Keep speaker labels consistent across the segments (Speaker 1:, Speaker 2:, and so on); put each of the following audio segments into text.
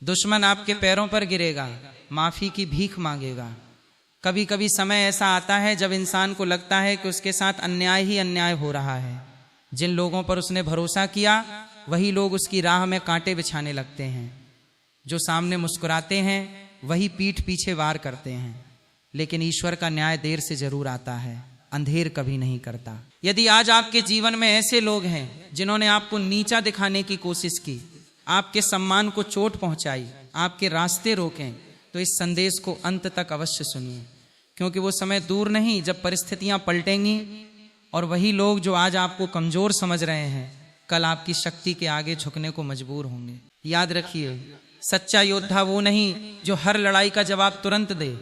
Speaker 1: दुश्मन आपके पैरों पर गिरेगा, माफी की भीख मांगेगा। कभी कभी समय ऐसा आता है जब इंसान को लगता है कि उसके साथ अन्याय ही अन्याय हो रहा है। जिन लोगों पर उसने भरोसा किया वही लोग उसकी राह में कांटे बिछाने लगते हैं। जो सामने मुस्कुराते हैं वही पीठ पीछे वार करते हैं। लेकिन ईश्वर का न्याय देर से जरूर आता है, अंधेर कभी नहीं करता। यदि आज आपके जीवन में ऐसे लोग हैं जिन्होंने आपको नीचा दिखाने की कोशिश की, आपके सम्मान को चोट पहुंचाई, आपके रास्ते रोकें, तो इस संदेश को अंत तक अवश्य सुनिए, क्योंकि वो समय दूर नहीं जब परिस्थितियां पलटेंगी और वही लोग जो आज आपको कमजोर समझ रहे हैं कल आपकी शक्ति के आगे झुकने को मजबूर होंगे। याद रखिए, सच्चा योद्धा वो नहीं जो हर लड़ाई का जवाब तुरंत दे,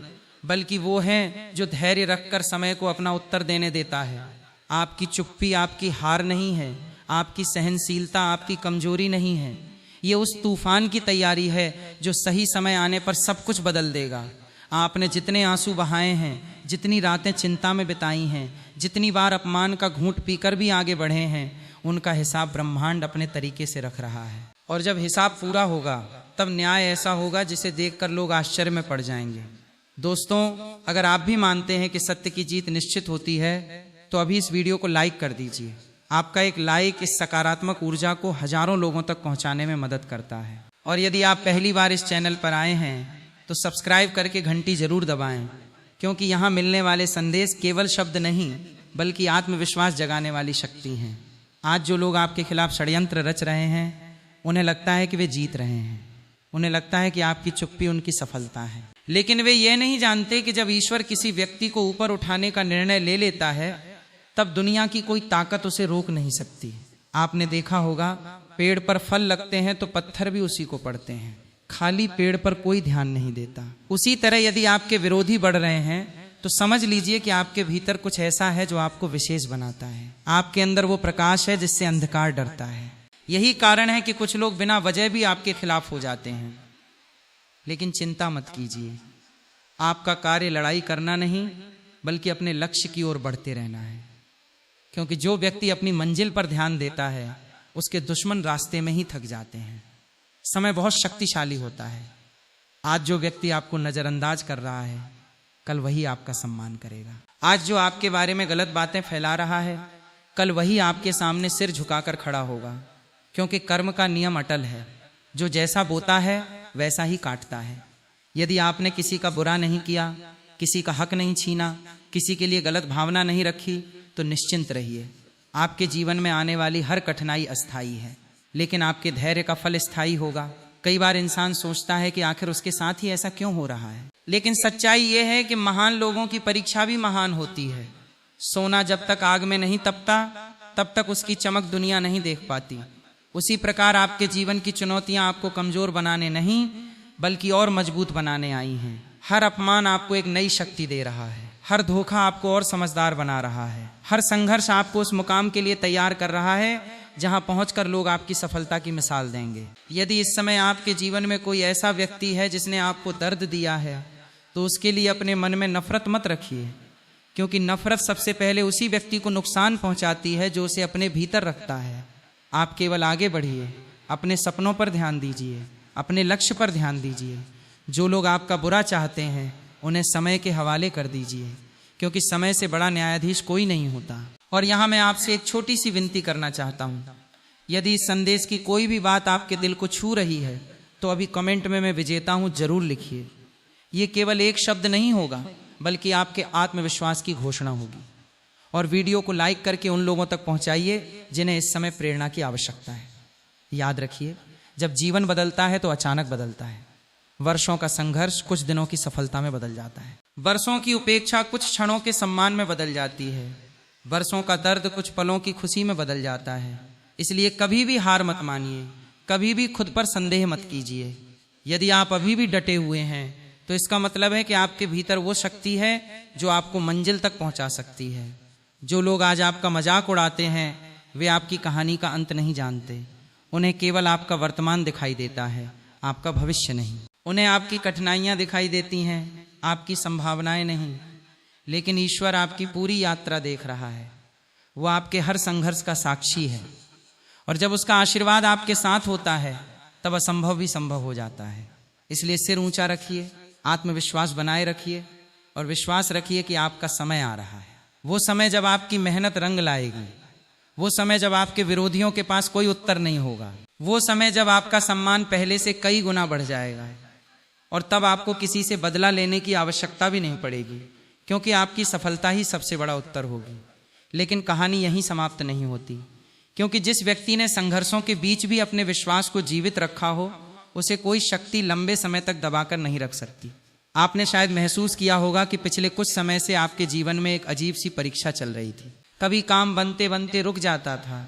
Speaker 1: बल्कि वो है जो धैर्य रखकर समय को अपना उत्तर देने देता है। आपकी चुप्पी आपकी हार नहीं है, आपकी सहनशीलता आपकी कमजोरी नहीं है। ये उस तूफान की तैयारी है जो सही समय आने पर सब कुछ बदल देगा। आपने जितने आंसू बहाए हैं, जितनी रातें चिंता में बिताई हैं, जितनी बार अपमान का घूंट पीकर भी आगे बढ़े हैं, उनका हिसाब ब्रह्मांड अपने तरीके से रख रहा है। और जब हिसाब पूरा होगा तब न्याय ऐसा होगा जिसे देखकर लोग आश्चर्य में पड़ जाएंगे। दोस्तों, अगर आप भी मानते हैं कि सत्य की जीत निश्चित होती है तो अभी इस वीडियो को लाइक कर दीजिए। आपका एक लाइक इस सकारात्मक ऊर्जा को हजारों लोगों तक पहुंचाने में मदद करता है। और यदि आप पहली बार इस चैनल पर आए हैं तो सब्सक्राइब करके घंटी जरूर दबाएं, क्योंकि यहाँ मिलने वाले संदेश केवल शब्द नहीं बल्कि आत्मविश्वास जगाने वाली शक्ति हैं। आज जो लोग आपके खिलाफ षड्यंत्र रच रहे हैं उन्हें लगता है कि वे जीत रहे हैं, उन्हें लगता है कि आपकी चुप्पी उनकी सफलता है, लेकिन वे ये नहीं जानते कि जब ईश्वर किसी व्यक्ति को ऊपर उठाने का निर्णय ले लेता है तब दुनिया की कोई ताकत उसे रोक नहीं सकती। आपने देखा होगा, पेड़ पर फल लगते हैं तो पत्थर भी उसी को पड़ते हैं, खाली पेड़ पर कोई ध्यान नहीं देता। उसी तरह यदि आपके विरोधी बढ़ रहे हैं तो समझ लीजिए कि आपके भीतर कुछ ऐसा है जो आपको विशेष बनाता है। आपके अंदर वो प्रकाश है जिससे अंधकार डरता है। यही कारण है कि कुछ लोग बिना वजह भी आपके खिलाफ हो जाते हैं। लेकिन चिंता मत कीजिए, आपका कार्य लड़ाई करना नहीं बल्कि अपने लक्ष्य की ओर बढ़ते रहना है, क्योंकि जो व्यक्ति अपनी मंजिल पर ध्यान देता है उसके दुश्मन रास्ते में ही थक जाते हैं। समय बहुत शक्तिशाली होता है। आज जो व्यक्ति आपको नजरअंदाज कर रहा है कल वही आपका सम्मान करेगा। आज जो आपके बारे में गलत बातें फैला रहा है कल वही आपके सामने सिर झुकाकर खड़ा होगा, क्योंकि कर्म का नियम अटल है। जो जैसा बोता है वैसा ही काटता है। यदि आपने किसी का बुरा नहीं किया, किसी का हक नहीं छीना, किसी के लिए गलत भावना नहीं रखी, तो निश्चिंत रहिए, आपके जीवन में आने वाली हर कठिनाई अस्थायी है, लेकिन आपके धैर्य का फल स्थायी होगा। कई बार इंसान सोचता है कि आखिर उसके साथ ही ऐसा क्यों हो रहा है, लेकिन सच्चाई यह है कि महान लोगों की परीक्षा भी महान होती है। सोना जब तक आग में नहीं तपता तब तक उसकी चमक दुनिया नहीं देख पाती। उसी प्रकार आपके जीवन की चुनौतियां आपको कमजोर बनाने नहीं बल्कि और मजबूत बनाने आई हैं। हर अपमान आपको एक नई शक्ति दे रहा है, हर धोखा आपको और समझदार बना रहा है, हर संघर्ष आपको उस मुकाम के लिए तैयार कर रहा है जहां पहुंचकर लोग आपकी सफलता की मिसाल देंगे। यदि इस समय आपके जीवन में कोई ऐसा व्यक्ति है जिसने आपको दर्द दिया है तो उसके लिए अपने मन में नफरत मत रखिए, क्योंकि नफरत सबसे पहले उसी व्यक्ति को नुकसान पहुंचाती है जो उसे अपने भीतर रखता है। आप केवल आगे बढ़िए, अपने सपनों पर ध्यान दीजिए, अपने लक्ष्य पर ध्यान दीजिए। जो लोग आपका बुरा चाहते हैं उन्हें समय के हवाले कर दीजिए, क्योंकि समय से बड़ा न्यायाधीश कोई नहीं होता। और यहाँ मैं आपसे एक छोटी सी विनती करना चाहता हूँ, यदि इस संदेश की कोई भी बात आपके दिल को छू रही है तो अभी कमेंट में मैं विजेता हूँ जरूर लिखिए। ये केवल एक शब्द नहीं होगा बल्कि आपके आत्मविश्वास की घोषणा होगी। और वीडियो को लाइक करके उन लोगों तक पहुँचाइए जिन्हें इस समय प्रेरणा की आवश्यकता है। याद रखिए, जब जीवन बदलता है तो अचानक बदलता है। वर्षों का संघर्ष कुछ दिनों की सफलता में बदल जाता है। वर्षों की उपेक्षा कुछ क्षणों के सम्मान में बदल जाती है। वर्षों का दर्द कुछ पलों की खुशी में बदल जाता है। इसलिए कभी भी हार मत मानिए, कभी भी खुद पर संदेह मत कीजिए। यदि आप अभी भी डटे हुए हैं तो इसका मतलब है कि आपके भीतर वो शक्ति है जो आपको मंजिल तक पहुंचा सकती है। जो लोग आज आपका मजाक उड़ाते हैं वे आपकी कहानी का अंत नहीं जानते। उन्हें केवल आपका वर्तमान दिखाई देता है, आपका भविष्य नहीं। उन्हें आपकी कठिनाइयां दिखाई देती हैं, आपकी संभावनाएं नहीं। लेकिन ईश्वर आपकी पूरी यात्रा देख रहा है, वो आपके हर संघर्ष का साक्षी है। और जब उसका आशीर्वाद आपके साथ होता है तब असंभव भी संभव हो जाता है। इसलिए सिर ऊंचा रखिए, आत्मविश्वास बनाए रखिए और विश्वास रखिए कि आपका समय आ रहा है। वो समय जब आपकी मेहनत रंग लाएगी, वो समय जब आपके विरोधियों के पास कोई उत्तर नहीं होगा, वो समय जब आपका सम्मान पहले से कई गुना बढ़ जाएगा और तब आपको किसी से बदला लेने की आवश्यकता भी नहीं पड़ेगी, क्योंकि आपकी सफलता ही सबसे बड़ा उत्तर होगी। लेकिन कहानी यहीं समाप्त नहीं होती, क्योंकि जिस व्यक्ति ने संघर्षों के बीच भी अपने विश्वास को जीवित रखा हो, उसे कोई शक्ति लंबे समय तक दबाकर नहीं रख सकती। आपने शायद महसूस किया होगा कि पिछले कुछ समय से आपके जीवन में एक अजीब सी परीक्षा चल रही थी। कभी काम बनते बनते रुक जाता था,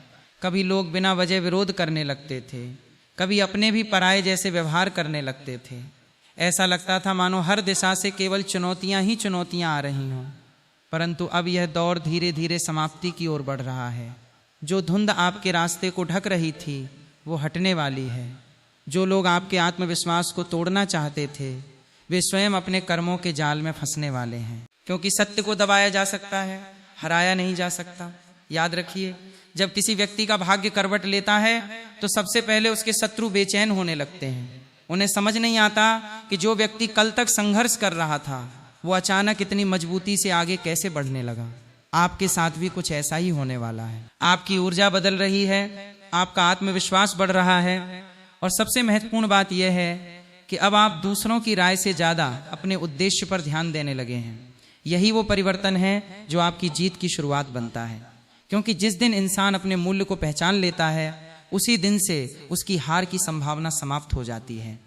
Speaker 1: कभी लोग बिना वजह विरोध करने लगते थे, कभी अपने भी पराये जैसे व्यवहार करने लगते थे। ऐसा लगता था मानो हर दिशा से केवल चुनौतियां ही चुनौतियां आ रही हों। परंतु अब यह दौर धीरे धीरे समाप्ति की ओर बढ़ रहा है। जो धुंध आपके रास्ते को ढक रही थी वो हटने वाली है। जो लोग आपके आत्मविश्वास को तोड़ना चाहते थे वे स्वयं अपने कर्मों के जाल में फंसने वाले हैं, क्योंकि सत्य को दबाया जा सकता है, हराया नहीं जा सकता। याद रखिए, जब किसी व्यक्ति का भाग्य करवट लेता है तो सबसे पहले उसके शत्रु बेचैन होने लगते हैं। उन्हें समझ नहीं आता कि जो व्यक्ति कल तक संघर्ष कर रहा था वो अचानक इतनी मजबूती से आगे कैसे बढ़ने लगा। आपके साथ भी कुछ ऐसा ही होने वाला है। आपकी ऊर्जा बदल रही है, आपका आत्मविश्वास बढ़ रहा है और सबसे महत्वपूर्ण बात यह है कि अब आप दूसरों की राय से ज़्यादा अपने उद्देश्य पर ध्यान देने लगे हैं। यही वो परिवर्तन है जो आपकी जीत की शुरुआत बनता है, क्योंकि जिस दिन इंसान अपने मूल्य को पहचान लेता है उसी दिन से उसकी हार की संभावना समाप्त हो जाती है।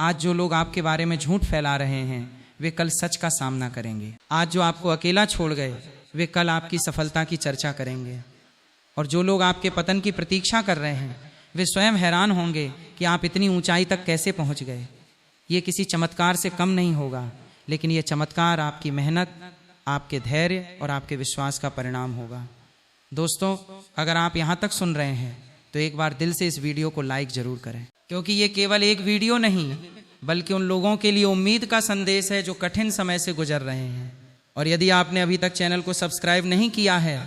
Speaker 1: आज जो लोग आपके बारे में झूठ फैला रहे हैं वे कल सच का सामना करेंगे। आज जो आपको अकेला छोड़ गए वे कल आपकी सफलता की चर्चा करेंगे। और जो लोग आपके पतन की प्रतीक्षा कर रहे हैं वे स्वयं हैरान होंगे कि आप इतनी ऊंचाई तक कैसे पहुंच गए। ये किसी चमत्कार से कम नहीं होगा, लेकिन ये चमत्कार आपकी मेहनत, आपके धैर्य और आपके विश्वास का परिणाम होगा। दोस्तों, अगर आप यहाँ तक सुन रहे हैं तो एक बार दिल से इस वीडियो को लाइक जरूर करें, क्योंकि ये केवल एक वीडियो नहीं बल्कि उन लोगों के लिए उम्मीद का संदेश है जो कठिन समय से गुजर रहे हैं। और यदि आपने अभी तक चैनल को सब्सक्राइब नहीं किया है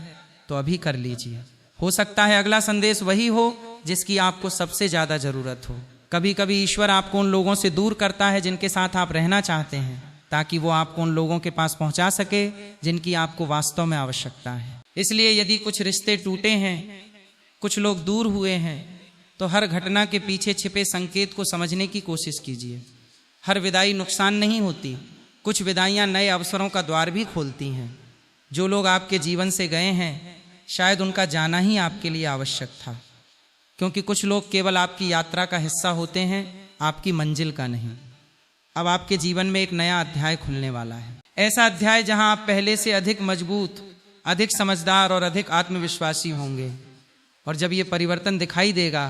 Speaker 1: तो अभी कर लीजिए। हो सकता है अगला संदेश वही हो जिसकी आपको सबसे ज़्यादा ज़रूरत हो। कभी कभी ईश्वर आपको उन लोगों से दूर करता है जिनके साथ आप रहना चाहते हैं, ताकि वो आपको उन लोगों के पास पहुंचा सके जिनकी आपको वास्तव में आवश्यकता है। इसलिए यदि कुछ रिश्ते टूटे हैं, कुछ लोग दूर हुए हैं, तो हर घटना के पीछे छिपे संकेत को समझने की कोशिश कीजिए। हर विदाई नुकसान नहीं होती, कुछ विदाइयाँ नए अवसरों का द्वार भी खोलती हैं। जो लोग आपके जीवन से गए हैं शायद उनका जाना ही आपके लिए आवश्यक था, क्योंकि कुछ लोग केवल आपकी यात्रा का हिस्सा होते हैं, आपकी मंजिल का नहीं। अब आपके जीवन में एक नया अध्याय खुलने वाला है, ऐसा अध्याय जहां आप पहले से अधिक मजबूत, अधिक समझदार और अधिक आत्मविश्वासी होंगे। और जब ये परिवर्तन दिखाई देगा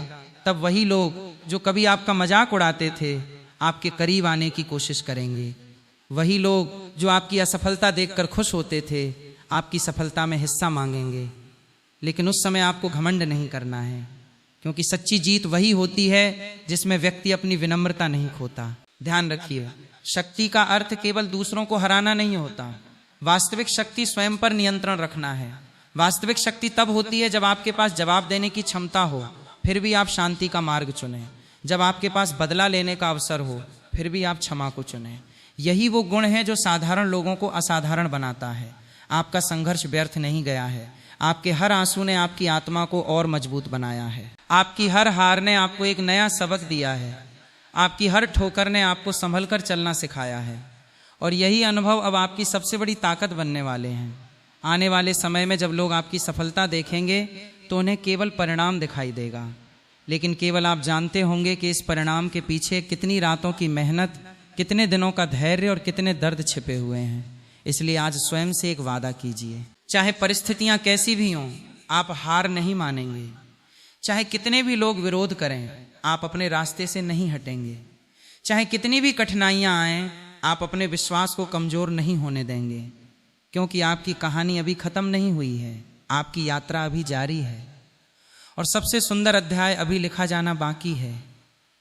Speaker 1: तब वही लोग जो कभी आपका मजाक उड़ाते थे आपके करीब आने की कोशिश करेंगे। वही लोग जो आपकी असफलता देखकर खुश होते थे आपकी सफलता में हिस्सा मांगेंगे। लेकिन उस समय आपको घमंड नहीं करना है, क्योंकि सच्ची जीत वही होती है जिसमें व्यक्ति अपनी विनम्रता नहीं खोता। ध्यान रखिए, शक्ति का अर्थ केवल दूसरों को हराना नहीं होता। वास्तविक शक्ति स्वयं पर नियंत्रण रखना है। वास्तविक शक्ति तब होती है जब आपके पास जवाब देने की क्षमता हो फिर भी आप शांति का मार्ग चुनें, जब आपके पास बदला लेने का अवसर हो फिर भी आप क्षमा को चुनें। यही वो गुण है जो साधारण लोगों को असाधारण बनाता है। आपका संघर्ष व्यर्थ नहीं गया है। आपके हर आंसू ने आपकी आत्मा को और मजबूत बनाया है। आपकी हर हार ने आपको एक नया सबक दिया है। आपकी हर ठोकर ने आपको संभल कर चलना सिखाया है। और यही अनुभव अब आपकी सबसे बड़ी ताकत बनने वाले हैं। आने वाले समय में जब लोग आपकी सफलता देखेंगे तो उन्हें केवल परिणाम दिखाई देगा, लेकिन केवल आप जानते होंगे कि इस परिणाम के पीछे कितनी रातों की मेहनत, कितने दिनों का धैर्य और कितने दर्द छिपे हुए हैं। इसलिए आज स्वयं से एक वादा कीजिए, चाहे परिस्थितियां कैसी भी हों आप हार नहीं मानेंगे। चाहे कितने भी लोग विरोध करें आप अपने रास्ते से नहीं हटेंगे। चाहे कितनी भी कठिनाइयां आएं आप अपने विश्वास को कमजोर नहीं होने देंगे, क्योंकि आपकी कहानी अभी खत्म नहीं हुई है, आपकी यात्रा अभी जारी है। और सबसे सुंदर अध्याय अभी लिखा जाना बाकी है।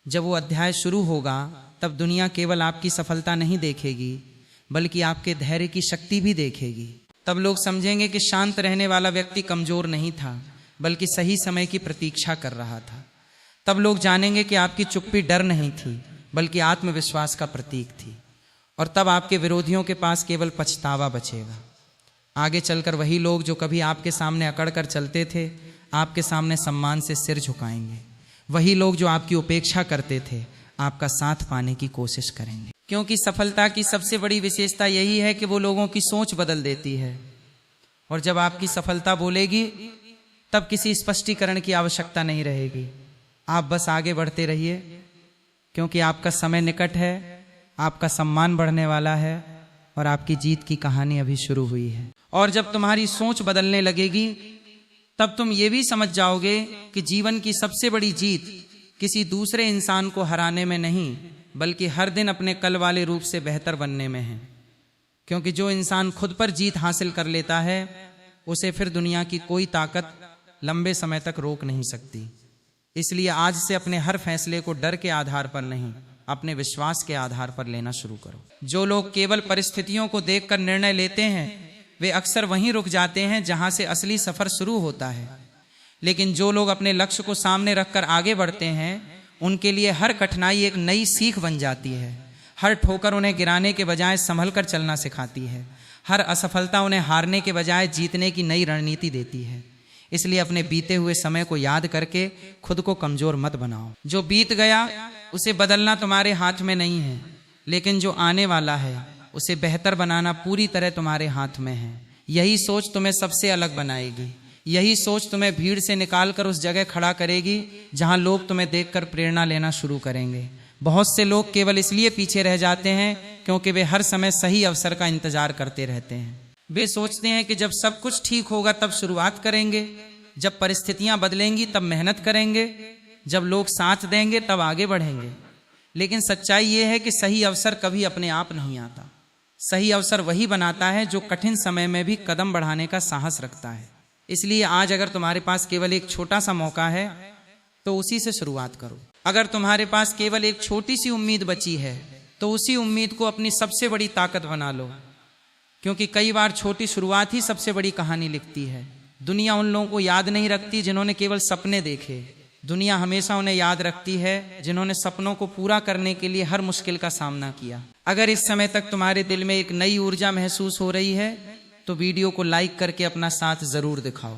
Speaker 1: जब वो अध्याय शुरू होगा तब दुनिया केवल आपकी सफलता नहीं देखेगी बल्कि आपके धैर्य की शक्ति भी देखेगी। तब लोग समझेंगे कि शांत रहने वाला व्यक्ति कमजोर नहीं था बल्कि सही समय की प्रतीक्षा कर रहा था। तब लोग जानेंगे कि आपकी चुप्पी डर नहीं थी बल्कि आत्मविश्वास का प्रतीक थी। और तब आपके विरोधियों के पास केवल पछतावा बचेगा। आगे चलकर वही लोग जो कभी आपके सामने अकड़ कर चलते थे, आपके सामने सम्मान से सिर झुकाएंगे। वही लोग जो आपकी उपेक्षा करते थे, आपका साथ पाने की कोशिश करेंगे। क्योंकि सफलता की सबसे बड़ी विशेषता यही है कि वो लोगों की सोच बदल देती है। और जब आपकी सफलता बोलेगी तब किसी स्पष्टीकरण की आवश्यकता नहीं रहेगी। आप बस आगे बढ़ते रहिए, क्योंकि आपका समय निकट है, आपका सम्मान बढ़ने वाला है और आपकी जीत की कहानी अभी शुरू हुई है। और जब तुम्हारी सोच बदलने लगेगी तब तुम ये भी समझ जाओगे कि जीवन की सबसे बड़ी जीत किसी दूसरे इंसान को हराने में नहीं बल्कि हर दिन अपने कल वाले रूप से बेहतर बनने में है। क्योंकि जो इंसान खुद पर जीत हासिल कर लेता है उसे फिर दुनिया की कोई ताकत लंबे समय तक रोक नहीं सकती। इसलिए आज से अपने हर फैसले को डर के आधार पर नहीं, अपने विश्वास के आधार पर लेना शुरू करो। जो लोग केवल परिस्थितियों को देखकर निर्णय लेते हैं वे अक्सर वहीं रुक जाते हैं जहां से असली सफर शुरू होता है। लेकिन जो लोग अपने लक्ष्य को सामने रखकर आगे बढ़ते हैं उनके लिए हर कठिनाई एक नई सीख बन जाती है। हर ठोकर उन्हें गिराने के बजाय संभल कर चलना सिखाती है। हर असफलता उन्हें हारने के बजाय जीतने की नई रणनीति देती है। इसलिए अपने बीते हुए समय को याद करके खुद को कमजोर मत बनाओ। जो बीत गया उसे बदलना तुम्हारे हाथ में नहीं है, लेकिन जो आने वाला है उसे बेहतर बनाना पूरी तरह तुम्हारे हाथ में है। यही सोच तुम्हें सबसे अलग बनाएगी। यही सोच तुम्हें भीड़ से निकालकर उस जगह खड़ा करेगी जहां लोग तुम्हें देखकर प्रेरणा लेना शुरू करेंगे। बहुत से लोग केवल इसलिए पीछे रह जाते हैं क्योंकि वे हर समय सही अवसर का इंतजार करते रहते हैं। वे सोचते हैं कि जब सब कुछ ठीक होगा तब शुरुआत करेंगे, जब परिस्थितियां बदलेंगी तब मेहनत करेंगे, जब लोग साथ देंगे तब आगे बढ़ेंगे। लेकिन सच्चाई ये है कि सही अवसर कभी अपने आप नहीं आता। सही अवसर वही बनाता है जो कठिन समय में भी कदम बढ़ाने का साहस रखता है। इसलिए आज अगर तुम्हारे पास केवल एक छोटा सा मौका है तो उसी से शुरुआत करो। अगर तुम्हारे पास केवल एक छोटी सी उम्मीद बची है तो उसी उम्मीद को अपनी सबसे बड़ी ताकत बना लो। क्योंकि कई बार छोटी शुरुआत ही सबसे बड़ी कहानी लिखती है। दुनिया उन लोगों को याद नहीं रखती जिन्होंने केवल सपने देखे। दुनिया हमेशा उन्हें याद रखती है जिन्होंने सपनों को पूरा करने के लिए हर मुश्किल का सामना किया। अगर इस समय तक तुम्हारे दिल में एक नई ऊर्जा महसूस हो रही है तो वीडियो को लाइक करके अपना साथ जरूर दिखाओ।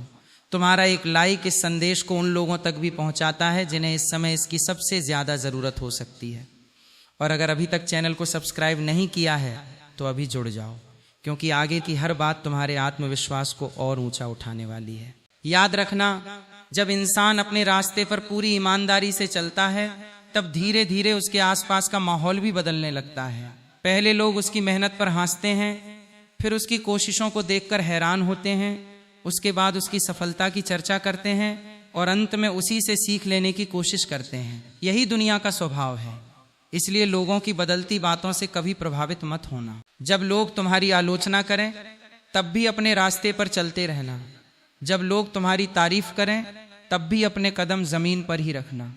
Speaker 1: तुम्हारा एक लाइक इस संदेश को उन लोगों तक भी पहुंचाता है जिन्हें इस समय इसकी सबसे ज्यादा जरूरत हो सकती है। और अगर अभी तक चैनल को सब्सक्राइब नहीं किया है तो अभी जुड़ जाओ, क्योंकि आगे की हर बात तुम्हारे आत्मविश्वास को और ऊंचा उठाने वाली है। याद रखना, जब इंसान अपने रास्ते पर पूरी ईमानदारी से चलता है तब धीरे धीरे उसके आसपास का माहौल भी बदलने लगता है। पहले लोग उसकी मेहनत पर हंसते हैं, फिर उसकी कोशिशों को देखकर हैरान होते हैं, उसके बाद उसकी सफलता की चर्चा करते हैं और अंत में उसी से सीख लेने की कोशिश करते हैं। यही दुनिया का स्वभाव है। इसलिए लोगों की बदलती बातों से कभी प्रभावित मत होना। जब लोग तुम्हारी आलोचना करें तब भी अपने रास्ते पर चलते रहना। जब लोग तुम्हारी तारीफ करें तब भी अपने कदम जमीन पर ही रखना।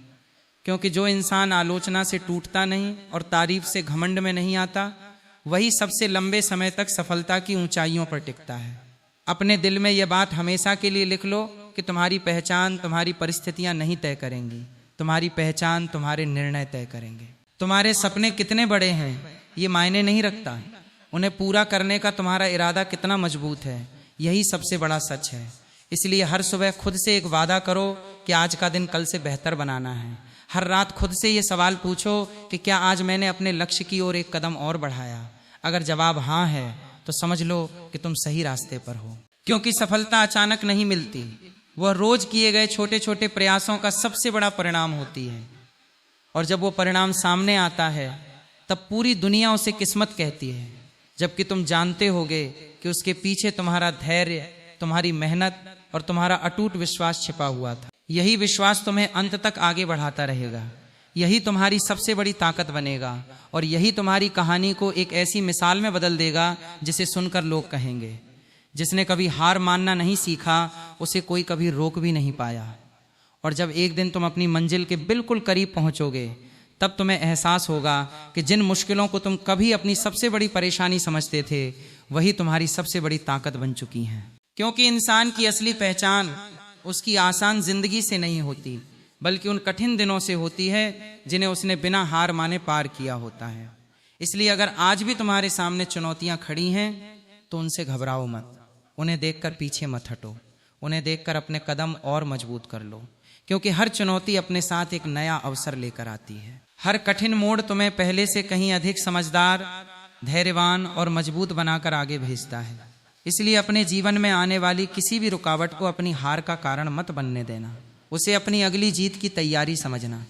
Speaker 1: क्योंकि जो इंसान आलोचना से टूटता नहीं और तारीफ से घमंड में नहीं आता वही सबसे लंबे समय तक सफलता की ऊंचाइयों पर टिकता है। अपने दिल में यह बात हमेशा के लिए लिख लो कि तुम्हारी पहचान तुम्हारी परिस्थितियां नहीं तय करेंगी, तुम्हारी पहचान तुम्हारे निर्णय तय करेंगे। तुम्हारे सपने कितने बड़े हैं ये मायने नहीं रखता, उन्हें पूरा करने का तुम्हारा इरादा कितना मजबूत है यही सबसे बड़ा सच है। इसलिए हर सुबह खुद से एक वादा करो कि आज का दिन कल से बेहतर बनाना है। हर रात खुद से ये सवाल पूछो कि क्या आज मैंने अपने लक्ष्य की ओर एक कदम और बढ़ाया। अगर जवाब हाँ है तो समझ लो कि तुम सही रास्ते पर हो। क्योंकि सफलता अचानक नहीं मिलती, वह रोज किए गए छोटे छोटे प्रयासों का सबसे बड़ा परिणाम होती है। और जब वो परिणाम सामने आता है तब पूरी दुनिया उसे किस्मत कहती है, जबकि तुम जानते होगे कि उसके पीछे तुम्हारा धैर्य, तुम्हारी मेहनत और तुम्हारा अटूट विश्वास छिपा हुआ था। यही विश्वास तुम्हें अंत तक आगे बढ़ाता रहेगा। यही तुम्हारी सबसे बड़ी ताकत बनेगा और यही तुम्हारी कहानी को एक ऐसी मिसाल में बदल देगा जिसे सुनकर लोग कहेंगे, जिसने कभी हार मानना नहीं सीखा उसे कोई कभी रोक भी नहीं पाया। और जब एक दिन तुम अपनी मंजिल के बिल्कुल करीब पहुंचोगे तब तुम्हें एहसास होगा कि जिन मुश्किलों को तुम कभी अपनी सबसे बड़ी परेशानी समझते थे वही तुम्हारी सबसे बड़ी ताकत बन चुकी हैं। क्योंकि इंसान की असली पहचान उसकी आसान जिंदगी से नहीं होती बल्कि उन कठिन दिनों से होती है जिन्हें उसने बिना हार माने पार किया होता है। इसलिए अगर आज भी तुम्हारे सामने चुनौतियां खड़ी हैं तो उनसे घबराओ मत, उन्हें देखकर पीछे मत हटो, उन्हें देखकर अपने कदम और मजबूत कर लो, क्योंकि हर चुनौती अपने साथ एक नया अवसर लेकर आती है। हर कठिन मोड़ तुम्हें पहले से कहीं अधिक समझदार, धैर्यवान और मजबूत बनाकर आगे भेजता है। इसलिए अपने जीवन में आने वाली किसी भी रुकावट को अपनी हार का कारण मत बनने देना, उसे अपनी अगली जीत की तैयारी समझना,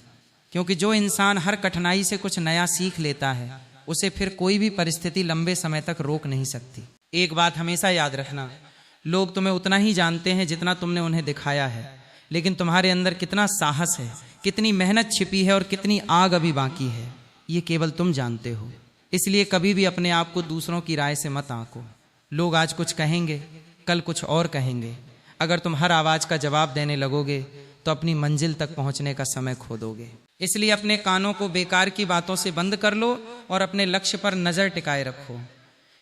Speaker 1: क्योंकि जो इंसान हर कठिनाई से कुछ नया सीख लेता है उसे फिर कोई भी परिस्थिति लंबे समय तक रोक नहीं सकती। एक बात हमेशा याद रखना, लोग तुम्हें उतना ही जानते हैं जितना तुमने उन्हें दिखाया है, लेकिन तुम्हारे अंदर कितना साहस है, कितनी मेहनत छिपी है और कितनी आग अभी बाकी है, ये केवल तुम जानते हो। इसलिए कभी भी अपने आप को दूसरों की राय से मत आंको। लोग आज कुछ कहेंगे, कल कुछ और कहेंगे। अगर तुम हर आवाज़ का जवाब देने लगोगे तो अपनी मंजिल तक पहुंचने का समय खो दोगे। इसलिए अपने कानों को बेकार की बातों से बंद कर लो और अपने लक्ष्य पर नज़र टिकाए रखो,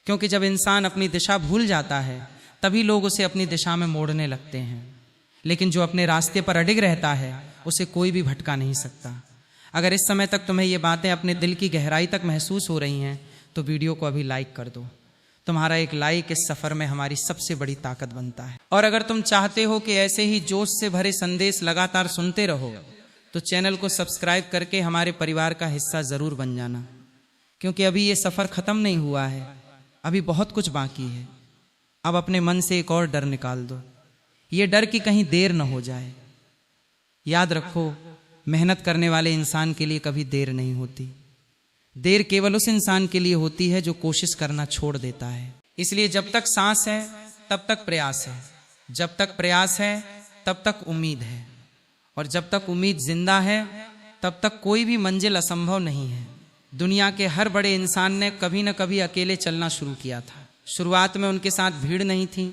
Speaker 1: क्योंकि जब इंसान अपनी दिशा भूल जाता है तभी लोग उसे अपनी दिशा में मोड़ने लगते हैं, लेकिन जो अपने रास्ते पर अडिग रहता है उसे कोई भी भटका नहीं सकता। अगर इस समय तक तुम्हें ये बातें अपने दिल की गहराई तक महसूस हो रही हैं तो वीडियो को अभी लाइक कर दो। तुम्हारा एक लाइक इस सफ़र में हमारी सबसे बड़ी ताकत बनता है। और अगर तुम चाहते हो कि ऐसे ही जोश से भरे संदेश लगातार सुनते रहो तो चैनल को सब्सक्राइब करके हमारे परिवार का हिस्सा ज़रूर बन जाना, क्योंकि अभी ये सफ़र ख़त्म नहीं हुआ है, अभी बहुत कुछ बाकी है। अब अपने मन से एक और डर निकाल दो, ये डर कि कहीं देर न हो जाए। याद रखो, मेहनत करने वाले इंसान के लिए कभी देर नहीं होती। देर केवल उस इंसान के लिए होती है जो कोशिश करना छोड़ देता है। इसलिए जब तक सांस है तब तक प्रयास है, जब तक प्रयास है तब तक उम्मीद है, और जब तक उम्मीद जिंदा है तब तक कोई भी मंजिल असंभव नहीं है। दुनिया के हर बड़े इंसान ने कभी न कभी अकेले चलना शुरू किया था। शुरुआत में उनके साथ भीड़ नहीं थी,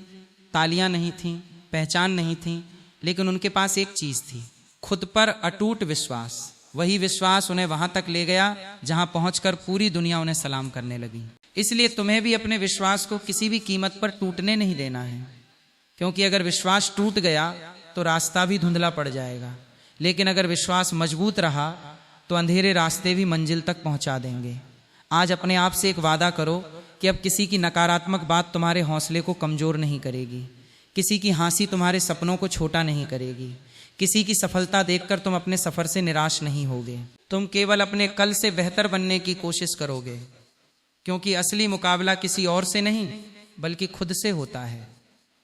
Speaker 1: तालियां नहीं थीं, पहचान नहीं थी, लेकिन उनके पास एक चीज़ थी, खुद पर अटूट विश्वास। वही विश्वास उन्हें वहां तक ले गया जहां पहुंचकर पूरी दुनिया उन्हें सलाम करने लगी। इसलिए तुम्हें भी अपने विश्वास को किसी भी कीमत पर टूटने नहीं देना है, क्योंकि अगर विश्वास टूट गया तो रास्ता भी धुंधला पड़ जाएगा, लेकिन अगर विश्वास मजबूत रहा तो अंधेरे रास्ते भी मंजिल तक पहुंचा देंगे। आज अपने आप से एक वादा करो कि अब किसी की नकारात्मक बात तुम्हारे हौसले को कमज़ोर नहीं करेगी, किसी की हंसी तुम्हारे सपनों को छोटा नहीं करेगी, किसी की सफलता देखकर तुम अपने सफ़र से निराश नहीं होगे। तुम केवल अपने कल से बेहतर बनने की कोशिश करोगे, क्योंकि असली मुकाबला किसी और से नहीं बल्कि खुद से होता है।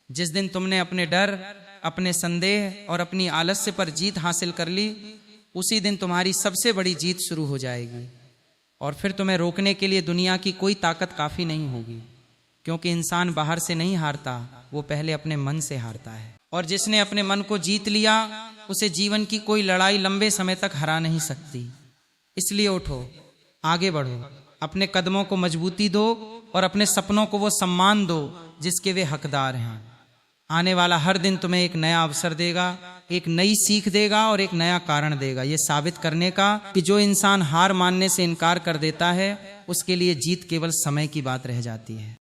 Speaker 1: जिस दिन तुमने अपने डर, अपने संदेह और अपनी आलस्य पर जीत हासिल कर ली, उसी दिन तुम्हारी सबसे बड़ी जीत शुरू हो जाएगी, और फिर तुम्हें रोकने के लिए दुनिया की कोई ताकत काफ़ी नहीं होगी, क्योंकि इंसान बाहर से नहीं हारता, वो पहले अपने मन से हारता है। और जिसने अपने मन को जीत लिया उसे जीवन की कोई लड़ाई लंबे समय तक हरा नहीं सकती। इसलिए उठो, आगे बढ़ो, अपने कदमों को मजबूती दो और अपने सपनों को वो सम्मान दो जिसके वे हकदार हैं। आने वाला हर दिन तुम्हें एक नया अवसर देगा, एक नई सीख देगा और एक नया कारण देगा, ये साबित करने का कि जो इंसान हार मानने से इनकार कर देता है उसके लिए जीत केवल समय की बात रह जाती है।